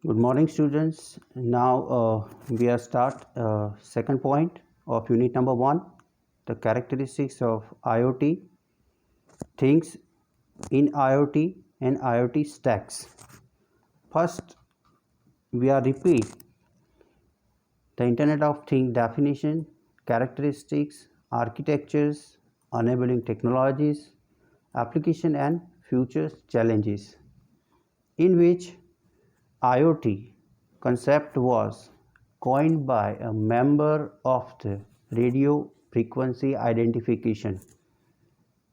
Good morning, students. Now we are start second point of unit number 1, the characteristics of IoT, things in IoT and IoT stacks. First, we are repeat the Internet of Things definition, characteristics, architectures, enabling technologies, application and future challenges, in which IoT concept was coined by a member of the radio frequency identification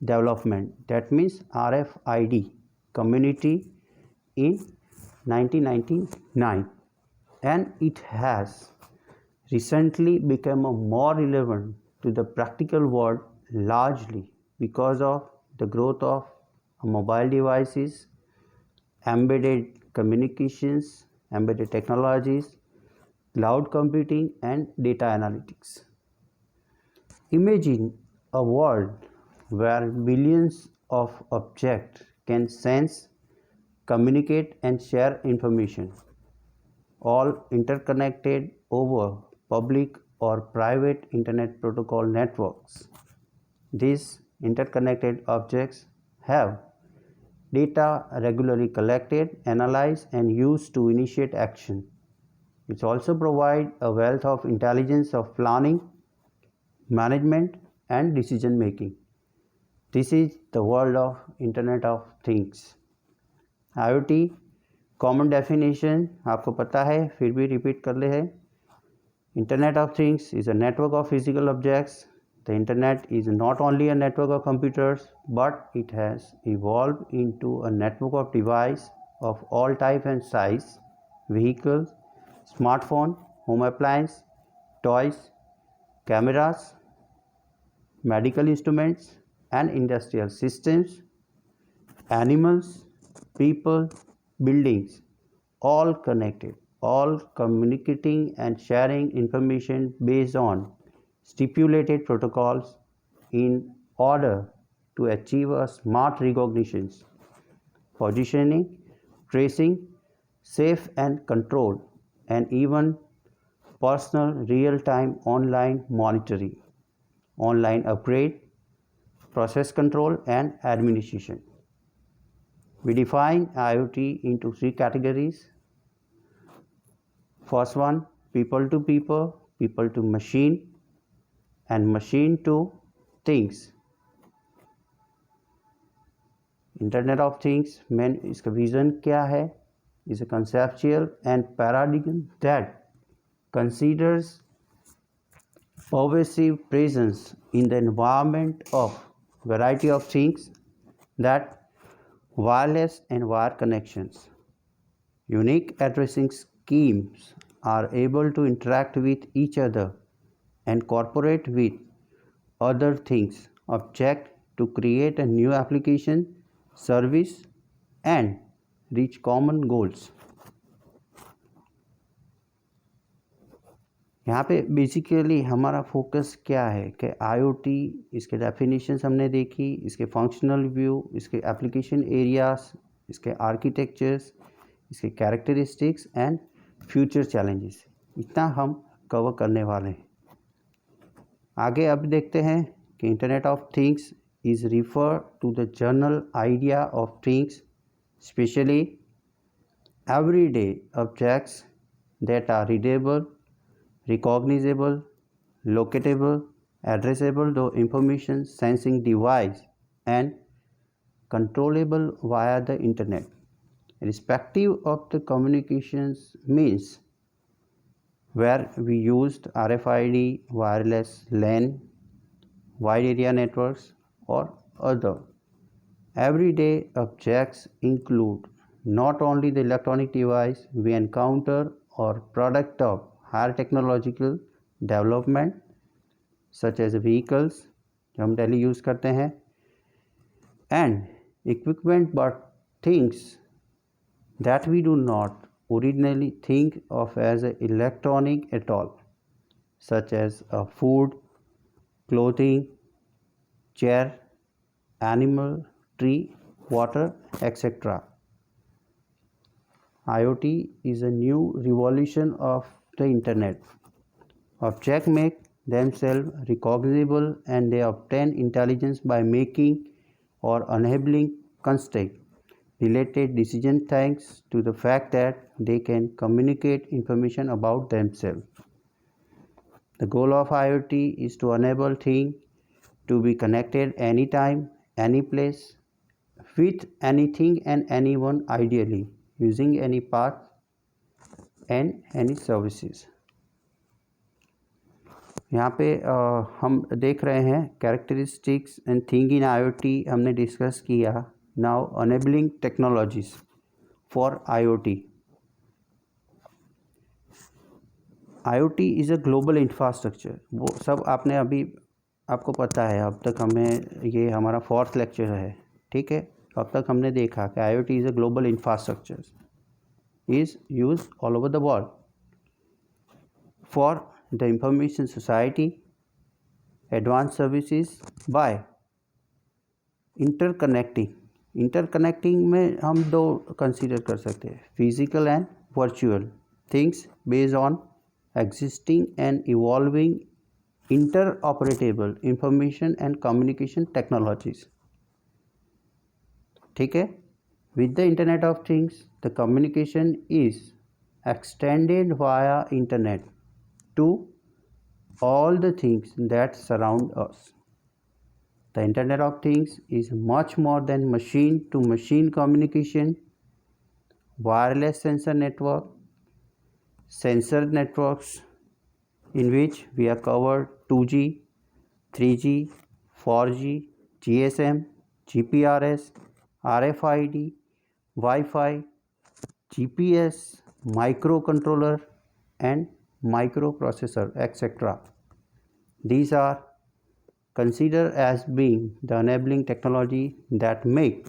development, that means RFID community, in 1999, and it has recently become more relevant to the practical world, largely because of the growth of mobile devices, embedded communications, embedded technologies, cloud computing, and data analytics. Imagine a world where billions of objects can sense, communicate, and share information, all interconnected over public or private Internet protocol networks. These interconnected objects have data regularly collected, analyzed, and used to initiate action. It also provides a wealth of intelligence of planning, management, and decision making. This is the world of Internet of Things. IoT common definition आपको पता है, फिर भी repeat कर ले है. Internet of Things is a network of physical objects. The Internet is not only a network of computers, but it has evolved into a network of devices of all type and size: vehicles, smartphone, home appliance, toys, cameras, medical instruments, and industrial systems, animals, people, buildings, all connected, all communicating and sharing information based on stipulated protocols in order to achieve a smart recognition, positioning, tracing, safe and control, and even personal real-time online monitoring, online upgrade, process control, and administration. We define IoT into three categories. First one, people to people, people to machine, and machine to things. Internet of Things में इसका vision क्या है? Is a conceptual and paradigm that considers pervasive presence in the environment of variety of things, that wireless and wire connections, unique addressing schemes are able to interact with each other and cooperate with other things, object to create a new application, service, and reach common goals. यहाँ पे basically हमारा focus क्या है कि IoT, इसके definitions हमने देखी, इसके फंक्शनल व्यू, इसके एप्लीकेशन एरियाज, इसके आर्किटेक्चर्स, इसके कैरेक्टरिस्टिक्स एंड फ्यूचर चैलेंजेस, इतना हम कवर करने वाले हैं. आगे अब देखते हैं कि internet of things is refer to the general idea of things, especially everyday objects that are readable, recognizable, locatable, addressable to information sensing device, and controllable via the internet, irrespective of the communications means, where we used RFID, wireless LAN, wide area networks, or other. Everyday objects include not only the electronic device we encounter or product of higher technological development such as vehicles जो हम daily use करते हैं, and equipment, but things that we do not originally think of as electronic at all, such as food, clothing, chair, animal, tree, water, etc. IoT is a new revolution of the internet. Objects make themselves recognizable and they obtain intelligence by making or enabling constraint related decisions thanks to the fact that they can communicate information about themselves. The goal of IoT is to enable things to be connected anytime, any place, with anything and anyone, ideally using any path and any services. यहाँ पे हम देख रहे हैं characteristics and thing in IoT हमने discuss किया. Now enabling technologies for IoT. IoT is a global infrastructure. वो सब आपने अभी आपको पता है. अब तक हमें ये हमारा 4th लेक्चर है. ठीक है. अब तक हमने देखा कि IoT is a global infrastructure is use all over the world for the information society, advanced services by interconnecting में हम दो कंसीडर कर सकते हैं, physical and virtual things based on existing and evolving interoperable information and communication technologies. ठीक है. With the Internet of Things, the communication is extended via internet to all the things that surround us. The Internet of Things is much more than machine-to-machine communication, wireless sensor networks in which we are covered 2G, 3G, 4G, GSM, GPRS, RFID, Wi-Fi, GPS, microcontroller and microprocessor, etc. These are considered as being the enabling technology that make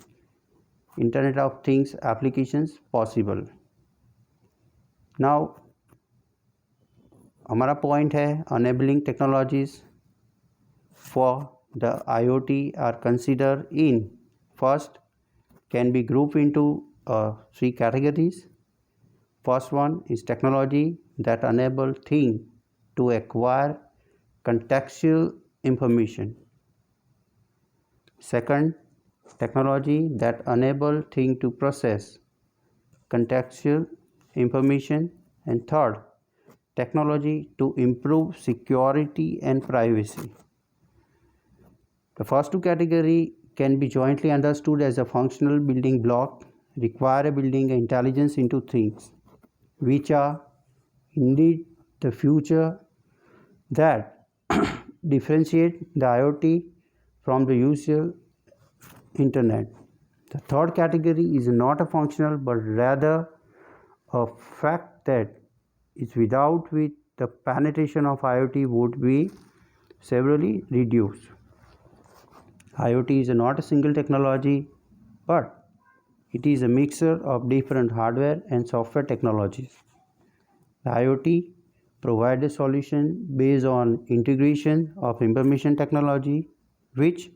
Internet of Things applications possible. Now, हमारा point है enabling technologies for the IoT are considered in first can be grouped into 3 categories. First one is technology that enable thing to acquire contextual information. Second, technology that enable thing to process contextual information. And third, technology to improve security and privacy. The first two categories can be jointly understood as a functional building block require building intelligence into things, which are indeed the future that differentiate the IoT from the usual internet. The third category is not a functional but rather a fact that is without which the penetration of IoT would be severely reduced. IoT is not a single technology, but it is a mixture of different hardware and software technologies. The IoT provides a solution based on integration of information technology, which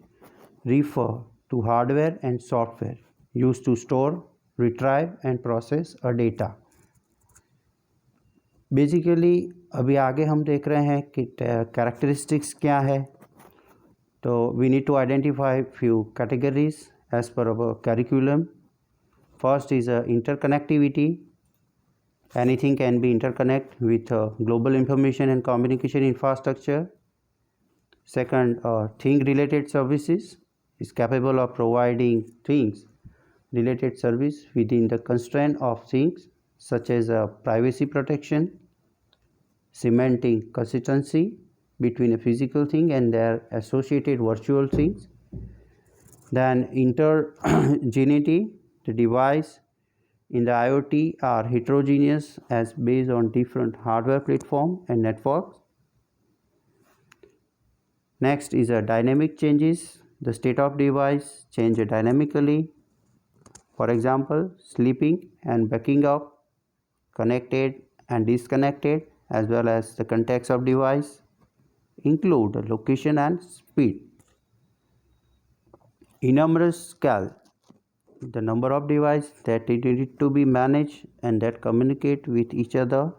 refer to hardware and software used to store, retrieve and process a data. Basically अभी आगे हम देख रहे हैं कि characteristics क्या है. तो we need to identify few categories as per our curriculum. First is interconnectivity. Anything can be interconnect with global information and communication infrastructure. Second, thing related services is capable of providing things related service within the constraint of things, such as privacy protection, cementing consistency between a physical thing and their associated virtual things. Then heterogeneity, the device in the IoT are heterogeneous as based on different hardware platform and networks. Next is dynamic changes. The state of device change dynamically. For example, sleeping and waking up, connected and disconnected, as well as the context of device include location and speed. Enormous scale. the number of devices that need to be managed and that communicate with each other.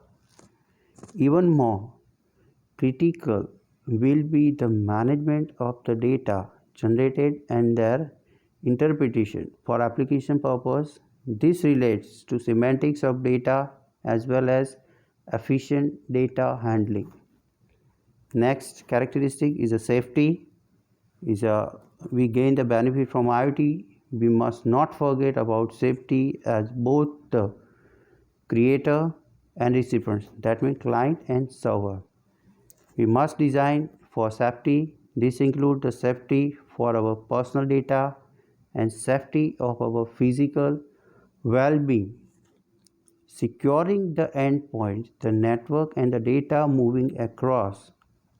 Even more critical will be the management of the data generated and their interpretation for application purpose. This relates to semantics of data as well as efficient data handling. Next characteristic is a safety. We gain the benefit from IoT. We must not forget about safety as both the creator and recipients, that means client and server. We must design for safety. This includes the safety for our personal data and safety of our physical well-being. Securing the endpoints, the network and the data moving across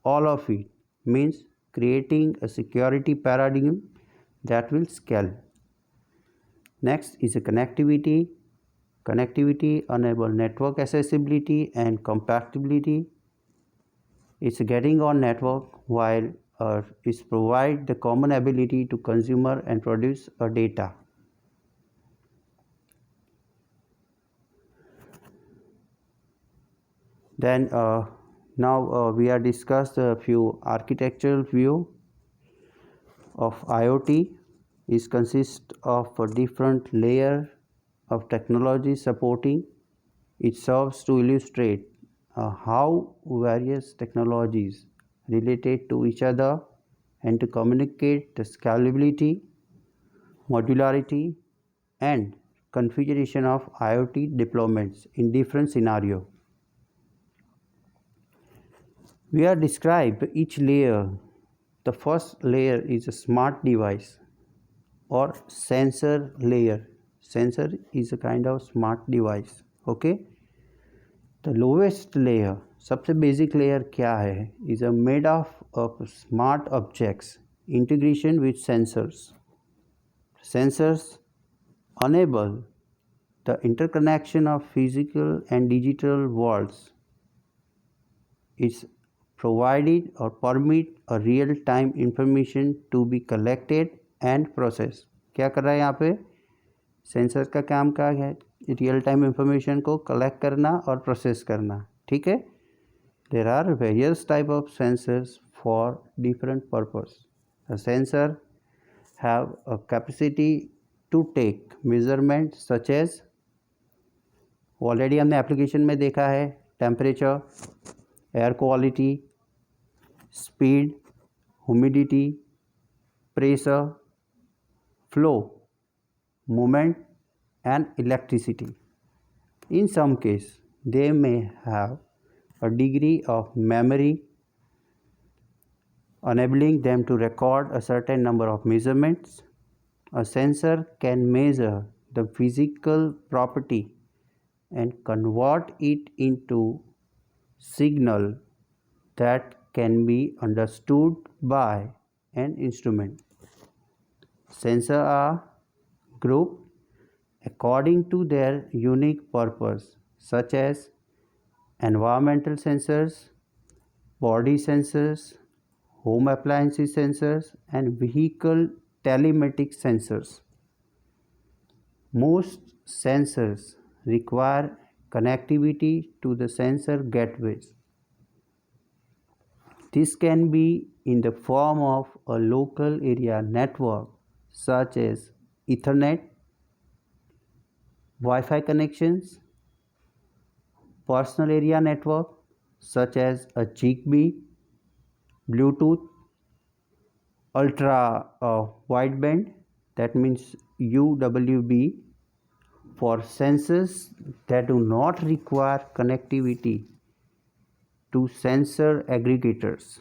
all of it means creating a security paradigm that will scale. Next is a connectivity. Connectivity enables network accessibility and compatibility. It's getting on network while it provides the common ability to consumer and produce a data. Then now we are discussed a few architectural view of IoT. It consists of a different layer of technology supporting. It serves to illustrate how various technologies related to each other and to communicate the scalability, modularity, and configuration of IoT deployments in different scenarios. We are described each layer. The first layer is a smart device or sensor layer. Sensor is a kind of smart device. Okay. The lowest layer, सबसे basic layer क्या है? Is a made of smart objects, integration with sensors. Sensors enable the interconnection of physical and digital worlds. It's provided or permit a real-time information to be collected and processed. क्या कर रहा है यहाँ पे? Sensor का काम क्या है? रियल टाइम इंफॉर्मेशन को कलेक्ट करना और प्रोसेस करना. ठीक है. There are various type of sensors for different purpose. A sensor have a capacity to take measurement such as, already हमने एप्लीकेशन में देखा है, temperature, air quality, speed, humidity, pressure, flow, movement and electricity. In some case, they may have a degree of memory enabling them to record a certain number of measurements. A sensor can measure the physical property and convert it into signal that can be understood by an instrument. Sensors are grouped according to their unique purpose, such as environmental sensors, body sensors, home appliances sensors, and vehicle telematic sensors. Most sensors require connectivity to the sensor gateways. This can be in the form of a local area network such as Ethernet, Wi-Fi connections, personal area network such as a Zigbee, Bluetooth, ultra wideband, that means UWB, for sensors that do not require connectivity to sensor aggregators.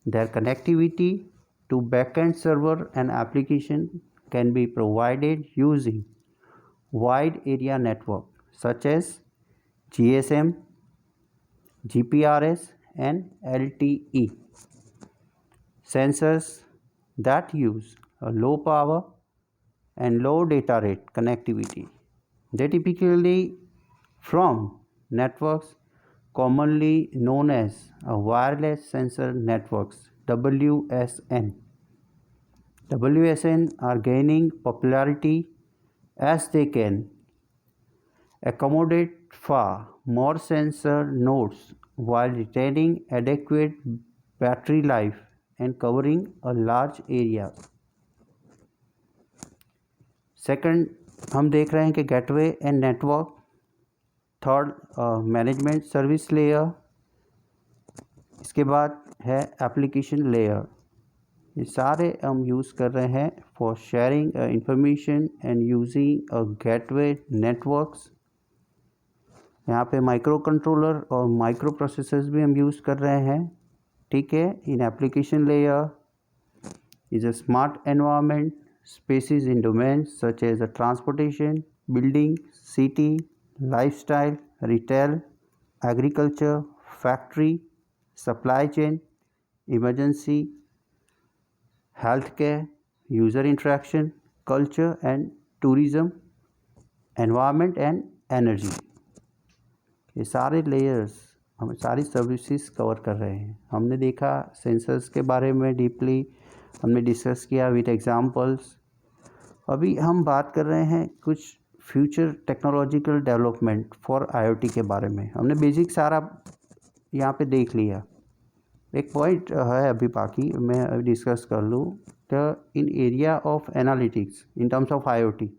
Their connectivity to backend server and application can be provided using wide area network such as GSM, GPRS and LTE. Sensors that use a low power and low data rate connectivity. They typically from networks commonly known as a wireless sensor networks, WSN. WSN are gaining popularity as they can accommodate far more sensor nodes while retaining adequate battery life and covering a large area. Second हम देख रहे हैं कि gateway and network. Third management service layer. इसके बाद है application layer. ये सारे हम यूज़ कर रहे हैं for sharing information and using a gateway networks. यहाँ पे माइक्रो कंट्रोलर और माइक्रो प्रोसेसर्स भी हम यूज़ कर रहे हैं. ठीक है. In application layer is a smart environment spaces in domains such as transportation, building, city, lifestyle, retail, agriculture, factory, supply chain, emergency, healthcare, user interaction, culture and tourism, environment and energy. ये सारे layers हम सारी services cover कर रहे हैं. हमने देखा sensors के बारे में डीपली हमने डिस्कस किया विद एग्जांपल्स. अभी हम बात कर रहे हैं कुछ future technological development for IoT के बारे में. हमने बेसिक सारा यहाँ पे देख लिया. एक पॉइंट है अभी बाकी मैं डिस्कस कर लूँ. In area of analytics in terms of IoT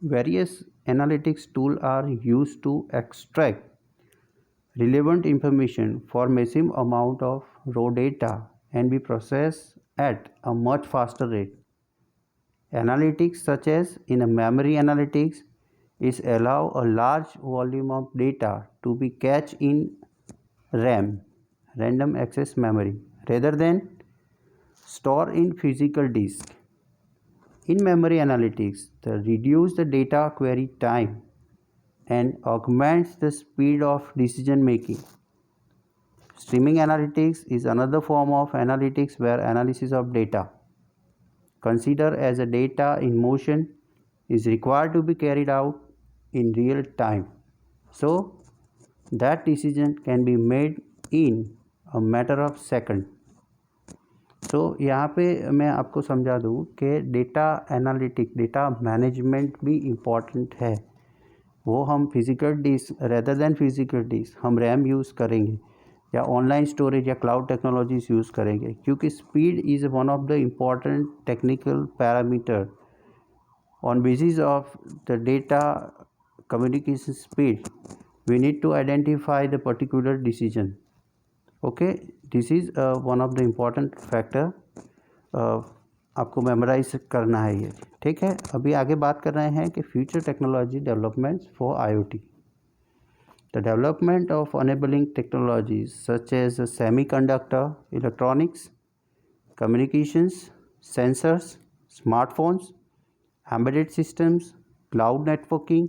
various analytics tool are use to extract relevant information for massive amount of raw data and be processed at a much faster rate. Analytics such as in a memory analytics is allow a large volume of data to be cached in RAM, random access memory, rather than store in physical disk. In memory analytics, the reduce the data query time and augments the speed of decision making. Streaming analytics is another form of analytics where analysis of data considered as a data in motion is required to be carried out in real time, so that decision can be made in a matter of second. तो यहाँ पे मैं आपको समझा दूँ कि data analytic data management भी important है. वो हम physical disk rather than physical disk हम रैम यूज़ करेंगे या ऑनलाइन स्टोरेज या क्लाउड टेक्नोलॉजीज यूज़ करेंगे, क्योंकि speed is one of the important technical parameter. On basis of the data communication speed we need to identify the particular decision. Okay, this is one of the important factor. आपको memorise करना है ये. ठीक है. अभी आगे बात कर रहे हैं कि future technology developments for IoT. The development of enabling technologies such as semiconductor, electronics, communications, sensors, smartphones, embedded systems, cloud networking,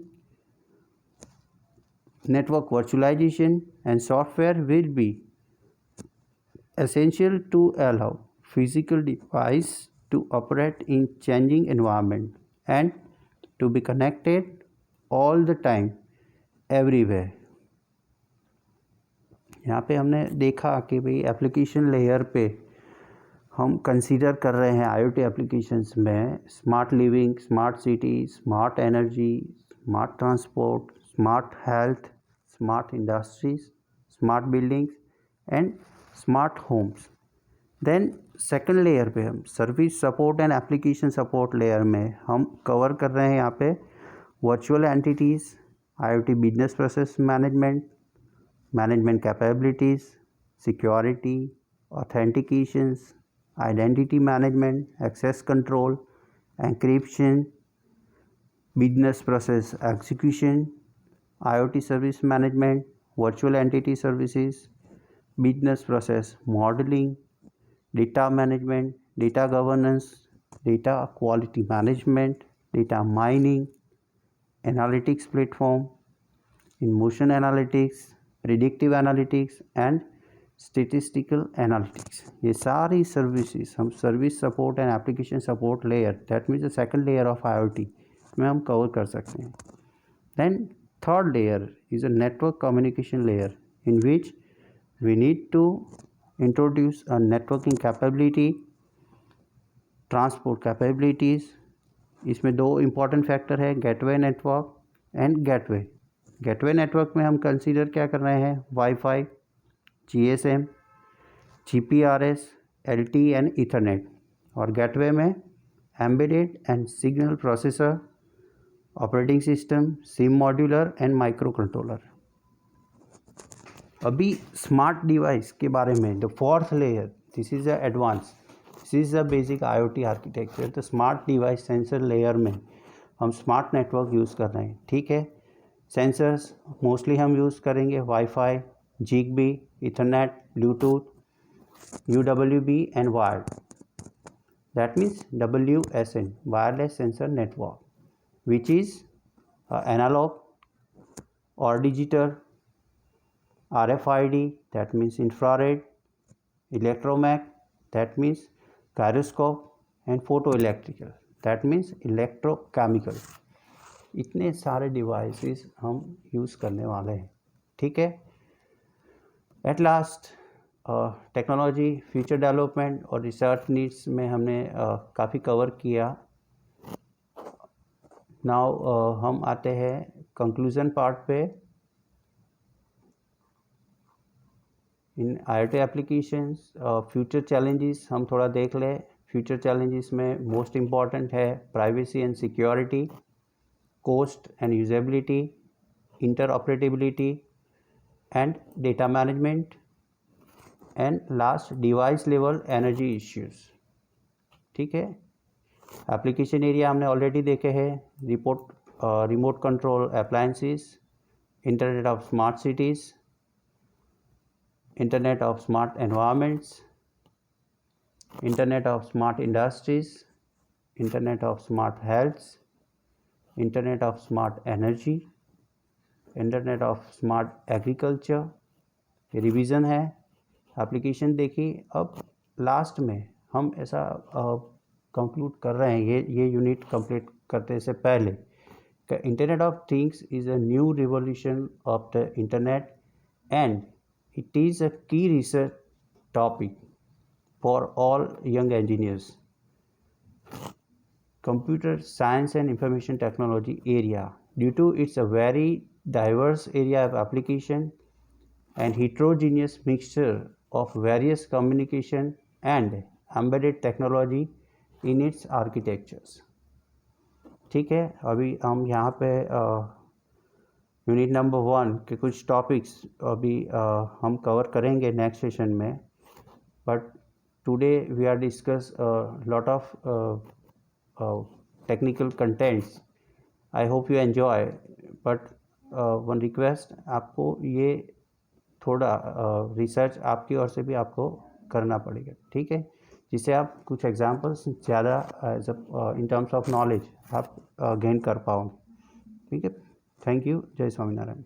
network virtualization and software will be essential to allow physical device to operate in changing environment and to be connected all the time everywhere. यहाँ पे हमने देखा कि भाई application layer पे हम consider कर रहे हैं आईओटी एप्लीकेशंस में smart living, smart city, smart energy, smart transport, smart health, smart industries, smart buildings and smart homes. Then second layer पे हम service support and application support layer में हम कवर कर रहे हैं यहाँ पे virtual entities, IoT business process management, management capabilities, security, authentications, identity management, access control, encryption, business process execution, IoT service management, virtual entity services, business process modeling, data management, data governance, data quality management, data mining, analytics platform, in motion analytics, predictive analytics and statistical analytics. ये सारी services हम service support and application support layer, that means the second layer of IoT में हम cover कर सकते हैं. Then third layer is a network communication layer in which we need to introduce a networking capability transport capabilities, इसमें दो important factor है, gateway network and gateway. Gateway network में हम कंसीडर क्या कर रहे हैं, wifi, GSM, GPRS, LT and Ethernet. और गेटवे में embedded and signal processor, operating system, SIM modular and micro controller. अभी स्मार्ट डिवाइस के बारे में, the fourth layer, this is the advance, this is the basic IoT architecture. तो smart device sensor layer में हम smart network use कर रहे हैं, ठीक है। सेंसर्स मोस्टली हम यूज़ करेंगे wifi, Zigbee, Ethernet, Bluetooth, UWB and wired, that means WSN, wireless sensor network, which is analog or digital, RFID, that means infrared, electromag, that means gyroscope, and photoelectrical, that means electrochemical। इतने सारे devices हम use करने वाले हैं, ठीक है। At last technology, future development और research needs में हमने काफ़ी कवर किया। नाउ हम आते हैं कंक्लूज़न पार्ट पे। In IoT applications future challenges हम थोड़ा देख लें। फ्यूचर चैलेंजेस में मोस्ट इम्पॉर्टेंट है privacy and security, cost and usability, interoperability and data management, and last device level energy issues, ठीक है। एप्लीकेशन एरिया हमने ऑलरेडी देखे हैं, remote control appliances, internet of smart cities, internet of smart environments, internet of smart industries, internet of smart health, internet of smart energy, internet of smart agriculture. ये revision है, application देखी। अब last में हम ऐसा conclude कर रहे हैं, ये यूनिट कंप्लीट करने से पहले, internet of things is a new revolution of the internet and it is a key research topic for all young engineers. Computer science and information technology area, due to its a very diverse area of application and heterogeneous mixture of various communication and embedded technology in its architectures, ठीक है। अभी हम यहाँ पे unit number 1 के कुछ topics अभी हम कवर करेंगे नेक्स्ट सेशन में, but today we are discuss lot of technical contents. I hope you enjoy, but one request, आपको ये थोड़ा रिसर्च आपकी ओर से भी आपको करना पड़ेगा, ठीक है, जिससे आप कुछ एग्जांपल्स ज़्यादा इन टर्म्स ऑफ नॉलेज आप गेन कर पाओ, ठीक है। Thank you. जय स्वामीनारायण।